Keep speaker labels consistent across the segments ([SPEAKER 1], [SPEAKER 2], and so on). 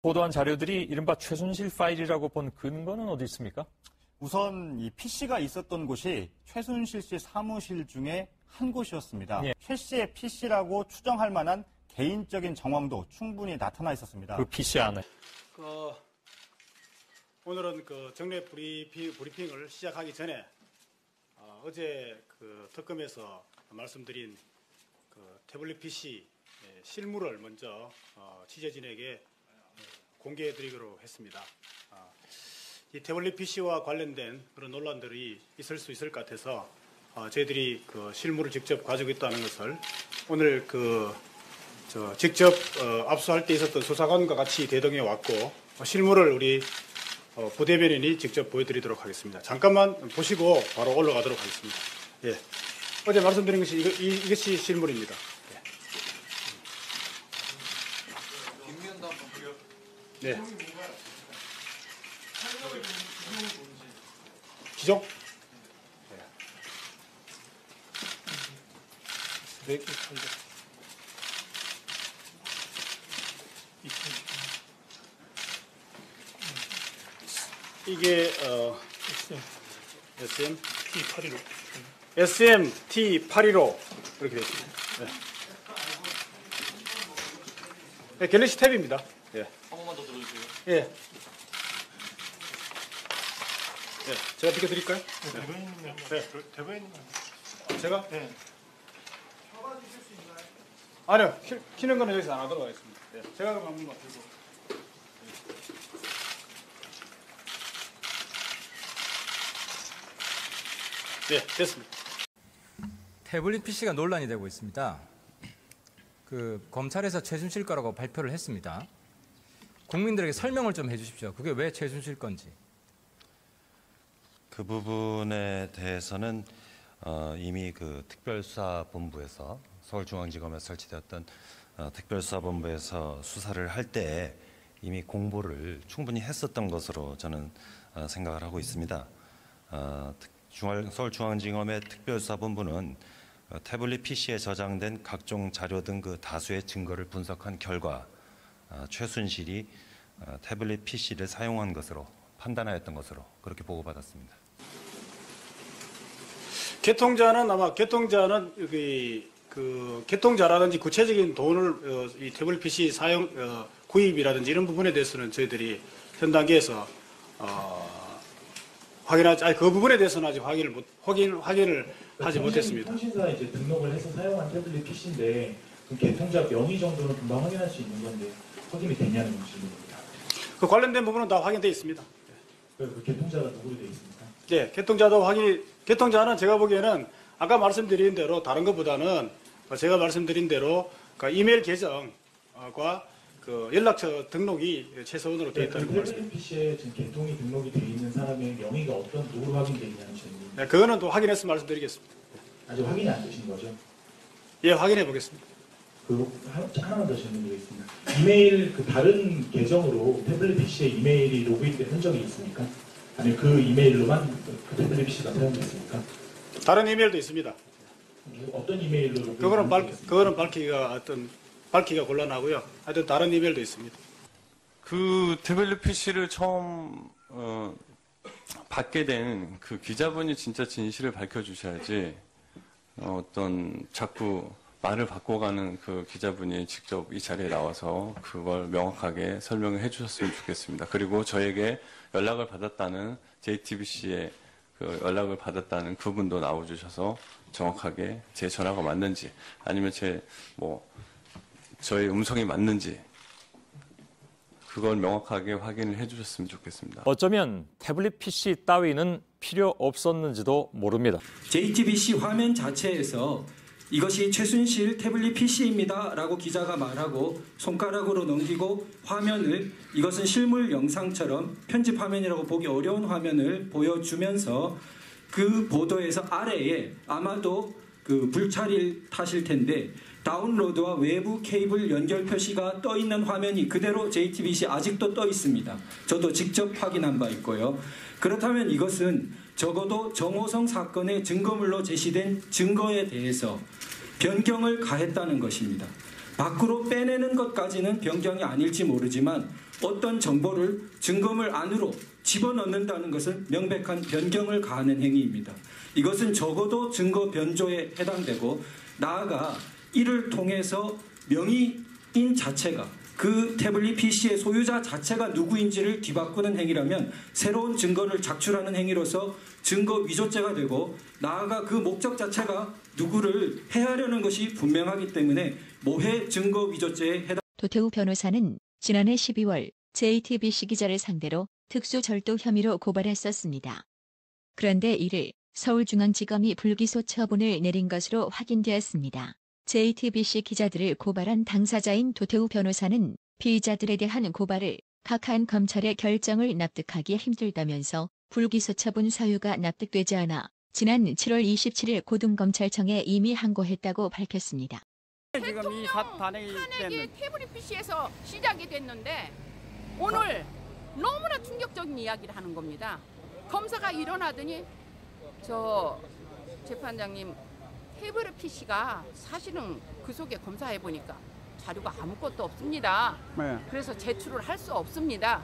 [SPEAKER 1] 보도한 자료들이 이른바 최순실 파일이라고 본 근거는 어디 있습니까?
[SPEAKER 2] 우선 이 PC가 있었던 곳이 최순실 씨 사무실 중에 한 곳이었습니다.
[SPEAKER 1] 예.
[SPEAKER 2] 최 씨의 PC라고 추정할 만한 개인적인 정황도 충분히 나타나 있었습니다.
[SPEAKER 1] 그 PC 안에.
[SPEAKER 3] 오늘은 정례 브리핑을 시작하기 전에 어제 특검에서 말씀드린 태블릿 PC 실물을 먼저 취재진에게 공개해드리기로 했습니다. 이 태블릿 PC와 관련된 그런 논란들이 있을 수 있을 것 같아서 저희들이 실물을 직접 가지고 있다는 것을 오늘 직접 압수할 때 있었던 수사관과 같이 대동해 왔고 실물을 우리 부대변인이 직접 보여드리도록 하겠습니다. 잠깐만 보시고 바로 올라가도록 하겠습니다. 예. 어제 말씀드린 것이 이것이 실물입니다. 예. 네. 기종? 네. 이게 SMT815 이렇게 되어 있습니다. 네. 네, 갤럭시 탭입니다. 예.
[SPEAKER 4] 한 번만 더 들어주세요.
[SPEAKER 3] 예. 네, 제가 비켜드릴까요?
[SPEAKER 5] 대변인님, 대변인님.
[SPEAKER 3] 제가?
[SPEAKER 5] 네.
[SPEAKER 3] 아니요, 키는 거는 여기서 안 하도록 하겠습니다. 네. 제가 그럼 한 번만 들고. 네, 됐습니다.
[SPEAKER 6] 태블릿 PC가 논란이 되고 있습니다. 검찰에서 최순실 거라고 발표를 했습니다. 국민들에게 설명을 좀 해주십시오. 그게 왜 최순실 건지.
[SPEAKER 7] 그 부분에 대해서는 이미 특별수사본부에서 서울중앙지검에 설치되었던 특별수사본부에서 수사를 할 때 이미 공보를 충분히 했었던 것으로 저는 생각을 하고 있습니다. 서울중앙지검의 특별수사본부는 태블릿 PC에 저장된 각종 자료 등 다수의 증거를 분석한 결과 최순실이 태블릿 PC를 사용한 것으로 판단하였던 것으로 그렇게 보고받았습니다.
[SPEAKER 3] 개통자는 개통자라든지 구체적인 돈을 이 태블릿 PC 사용 구입이라든지 이런 부분에 대해서는 저희들이 현 단계에서 그 부분에 대해서는 아직 확인을 하지 못했습니다.
[SPEAKER 5] 통신사에 이제 등록을 해서 사용한 태블릿 PC인데 그 개통자 명의 정도는 금방 확인할 수 있는 건데 확인이 되냐는 질문입니다.
[SPEAKER 3] 그 관련된 부분은 다 확인되어 있습니다.
[SPEAKER 5] 그 개통자가 누구로 되어 있습니까?
[SPEAKER 3] 네, 개통자는 제가 보기에는 아까 말씀드린 대로 다른 것보다는 제가 말씀드린 대로 이메일 계정과 연락처 등록이 최소한으로 되어 있다는 거 말씀입니다.
[SPEAKER 5] 태블릿 PC에 지금 개통이 등록이 되어 있는 사람의 명의가 어떤 누구로 확인되어 있냐는 질문입니다.
[SPEAKER 3] 네, 그거는 또 확인해서 말씀드리겠습니다.
[SPEAKER 5] 아직 확인이 안 되신 거죠?
[SPEAKER 3] 예, 확인해 보겠습니다.
[SPEAKER 5] 하나만 더 질문드리겠습니다. 이메일 다른 계정으로 태블릿 PC에 이메일이 로그인된 흔적이 있습니까? 아니면 그 이메일로만 태블릿 PC가 사용됐습니까?
[SPEAKER 3] 다른 이메일도 있습니다.
[SPEAKER 5] 어떤 이메일로
[SPEAKER 3] 그거는 밝히기가 곤란하고요. 하여튼 다른 이메일도 있습니다.
[SPEAKER 4] 그 태블릿 PC를 처음 받게 된 그 기자분이 진짜 진실을 밝혀주셔야지 자꾸 말을 바꿔가는 그 기자분이 직접 이 자리에 나와서 그걸 명확하게 설명을 해주셨으면 좋겠습니다. 그리고 저에게 연락을 받았다는 JTBC에 연락을 받았다는 그분도 나와주셔서 정확하게 제 전화가 맞는지 아니면 저의 음성이 맞는지 그걸 명확하게 확인을 해주셨으면 좋겠습니다.
[SPEAKER 1] 어쩌면 태블릿 PC 따위는 필요 없었는지도 모릅니다.
[SPEAKER 8] JTBC 화면 자체에서 이것이 최순실 태블릿 PC입니다 라고 기자가 말하고 손가락으로 넘기고 화면을 이것은 실물 영상처럼 편집 화면이라고 보기 어려운 화면을 보여주면서 그 보도에서 아래에 아마도 불찰이 타실 텐데 다운로드와 외부 케이블 연결 표시가 떠 있는 화면이 그대로 JTBC 아직도 떠 있습니다. 저도 직접 확인한 바 있고요. 그렇다면 이것은 적어도 정호성 사건의 증거물로 제시된 증거에 대해서 변경을 가했다는 것입니다. 밖으로 빼내는 것까지는 변경이 아닐지 모르지만 어떤 정보를 증거물 안으로 집어넣는다는 것은 명백한 변경을 가하는 행위입니다. 이것은 적어도 증거 변조에 해당되고 나아가 이를 통해서 명의인 자체가 그 태블릿 PC의 소유자 자체가 누구인지를 뒤바꾸는 행위라면 새로운 증거를 작출하는 행위로서 증거 위조죄가 되고 나아가 그 목적 자체가 누구를 해하려는 것이 분명하기 때문에 모해 증거 위조죄에 해당.
[SPEAKER 9] 도태우 변호사는 지난해 12월 JTBC 기자를 상대로 특수절도 혐의로 고발했었습니다. 그런데 이를 서울중앙지검이 불기소 처분을 내린 것으로 확인되었습니다. JTBC 기자들을 고발한 당사자인 도태우 변호사는 피의자들에 대한 고발을 각한 검찰의 결정을 납득하기 힘들다면서 불기소 처분 사유가 납득되지 않아 지난 7월 27일 고등검찰청에 이미 항고했다고 밝혔습니다.
[SPEAKER 10] 지금 이 탄핵이
[SPEAKER 11] 태블릿 PC에서 시작이 됐는데 오늘 너무나 충격적인 이야기를 하는 겁니다. 검사가 일어나더니 저 재판장님 태블릿 PC가 사실은 그 속에 검사해 보니까 자료가 아무것도 없습니다.
[SPEAKER 10] 네.
[SPEAKER 11] 그래서 제출을 할 수 없습니다.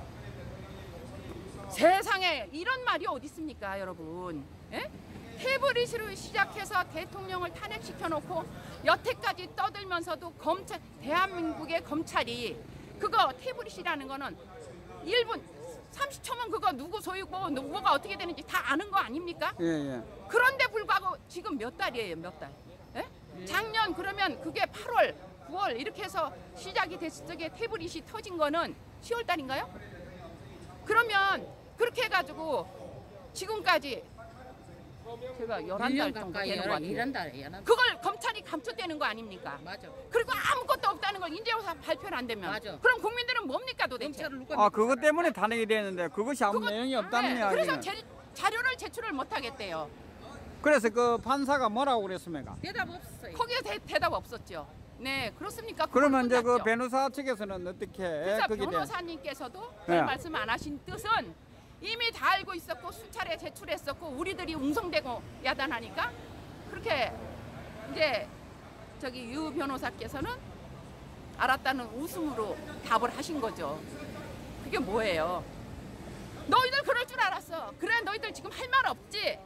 [SPEAKER 11] 세상에 이런 말이 어디 있습니까, 여러분? 예? 태블릿으로 시작해서 대통령을 탄핵시켜놓고 여태까지 떠들면서도 대한민국의 검찰이 그거 태블릿이라는 거는 1분 30초면 그거 누구 소유고 누구가 어떻게 되는지 다 아는 거 아닙니까?
[SPEAKER 10] 예.
[SPEAKER 11] 그런데 불구하고 지금 몇 달이에요, 몇 달? 예? 작년 그러면 그게 8월, 9월 이렇게 해서 시작이 됐을 적에 태블릿이 터진 거는 10월 달인가요? 그러면 그렇게 해가지고 지금까지 제가 11달 정도 되는 거 같아요. 그걸 검찰이 감춰대는 거 아닙니까?
[SPEAKER 12] 맞아.
[SPEAKER 11] 그리고 아무것도 없다는 걸 이제 와서 발표를 안 되면.
[SPEAKER 12] 맞아.
[SPEAKER 11] 그럼 국민들은 뭡니까 도대체?
[SPEAKER 10] 그것 때문에 탄핵이 되는데 그것이 아무 내용이 없다는 이야기는.
[SPEAKER 11] 그래서 자료를 제출을 못 하겠대요.
[SPEAKER 10] 그래서 그 판사가 뭐라고 그랬습니까?
[SPEAKER 12] 대답 없었어요.
[SPEAKER 11] 거기에 대답 없었죠. 네, 그렇습니까?
[SPEAKER 10] 그러면 이제 그 변호사 측에서는 어떻게?
[SPEAKER 11] 그래서 변호사님께서도 별 말씀 안 하신 뜻은 이미 다 알고 있었고 수차례 제출했었고 우리들이 웅성대고 야단하니까 그렇게 이제 저기 유 변호사께서는 알았다는 웃음으로 답을 하신 거죠. 그게 뭐예요? 너희들 그럴 줄 알았어. 그래 너희들 지금 할 말 없지?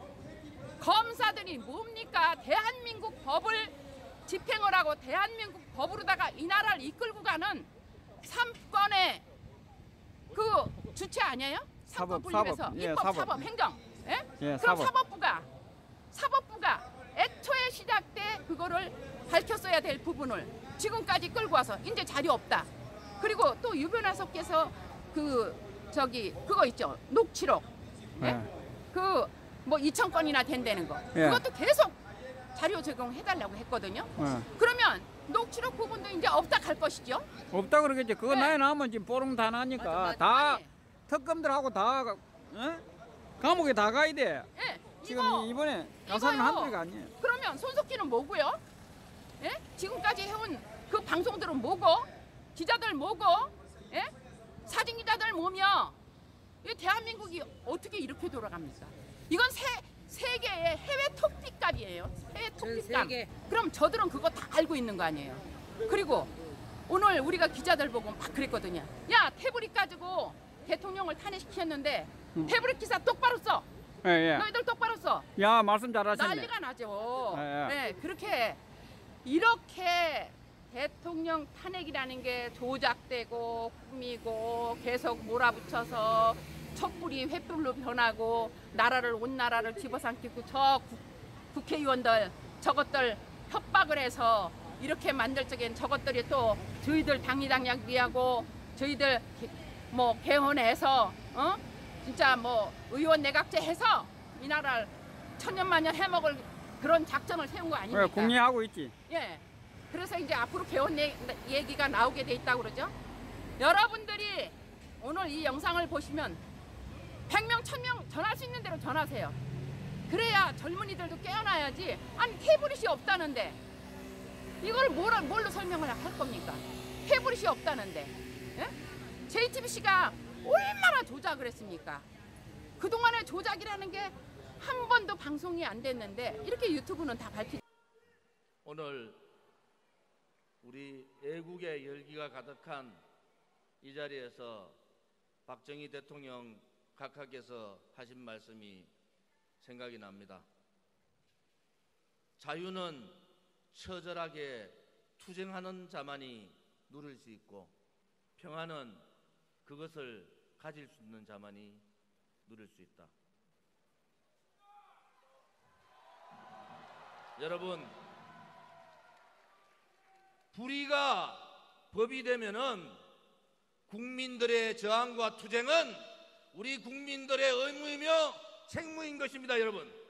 [SPEAKER 11] 검사들이 뭡니까? 대한민국 법을 집행을 하고 대한민국 법으로다가 이 나라를 이끌고 가는 3권의 그 주체 아니에요?
[SPEAKER 10] 사법,
[SPEAKER 11] 분립에서
[SPEAKER 10] 사법, 예,
[SPEAKER 11] 입법,
[SPEAKER 10] 사법.
[SPEAKER 11] 사법, 행정. 예?
[SPEAKER 10] 예,
[SPEAKER 11] 그럼
[SPEAKER 10] 사법.
[SPEAKER 11] 사법부가 애초에 시작 때 그거를 밝혔어야 될 부분을 지금까지 끌고 와서 이제 자료 없다. 그리고 또 유 변호사께서 그거 있죠. 녹취록. 예? 그 뭐 2,000건이나 된다는 거.
[SPEAKER 10] 예.
[SPEAKER 11] 그것도 계속 자료 제공해달라고 했거든요. 그러면 녹취록 부분도 이제 없다 갈 것이죠.
[SPEAKER 10] 없다 그러겠지. 그거
[SPEAKER 11] 네.
[SPEAKER 10] 나이 나면 지금 뽀롱 다 나니까
[SPEAKER 11] 맞아.
[SPEAKER 10] 다
[SPEAKER 11] 아니,
[SPEAKER 10] 특검들하고 다 감옥에 다 가야 돼.
[SPEAKER 11] 예,
[SPEAKER 10] 지금 이번에 가사는
[SPEAKER 11] 이거요.
[SPEAKER 10] 한둘이가 아니에요.
[SPEAKER 11] 그러면 손석희는 뭐고요? 예? 지금까지 해온 그 방송들은 뭐고? 기자들 뭐고? 예? 사진 기자들 뭐며? 이 대한민국이 어떻게 이렇게 돌아갑니까? 이건 세계의 해외 토픽감이에요. 해외 토픽감. 그럼 저들은 그거 다 알고 있는 거 아니에요? 그리고 오늘 우리가 기자들 보고 막 그랬거든요. 야, 태블릿 가지고 대통령을 탄핵시켰는데 태블릿 기사 똑바로 써.
[SPEAKER 10] 예.
[SPEAKER 11] 너희들 똑바로 써.
[SPEAKER 10] 야, 말씀 잘하셨네.
[SPEAKER 11] 난리가 나죠.
[SPEAKER 10] 예.
[SPEAKER 11] 네, 그렇게 이렇게 대통령 탄핵이라는 게 조작되고 꾸미고 계속 몰아붙여서 촛불이 횃불로 변하고 온 나라를 집어삼키고 국회의원들 저것들 협박을 해서 이렇게 만들 적엔 저것들이 또 저희들 당리당략하고 저희들 뭐 개헌해서 진짜 뭐 의원 내각제 해서 이 나라를 천년만년 해먹을 그런 작전을 세운 거 아닙니까?
[SPEAKER 10] 궁리하고 있지.
[SPEAKER 11] 예. 그래서 이제 앞으로 개헌 얘기가 나오게 돼 있다고 그러죠. 여러분들이 오늘 이 영상을 보시면 100명, 1000명 전할 수 있는 대로 전하세요. 그래야 젊은이들도 깨어나야지. 아니 태블릿이 없다는데 이걸 뭘로 설명을 할 겁니까? 태블릿이 없다는데. 예? JTBC가 얼마나 조작을 했습니까? 그동안의 조작이라는 게 한 번도 방송이 안 됐는데 이렇게 유튜브는 다 밝히.
[SPEAKER 13] 오늘 우리 애국의 열기가 가득한 이 자리에서 박정희 대통령 각하께서 하신 말씀이 생각이 납니다. 자유는 처절하게 투쟁하는 자만이 누릴 수 있고 평화는 그것을 가질 수 있는 자만이 누릴 수 있다. 여러분, 불의가 법이 되면은 국민들의 저항과 투쟁은 우리 국민들의 의무이며 책무인 것입니다, 여러분.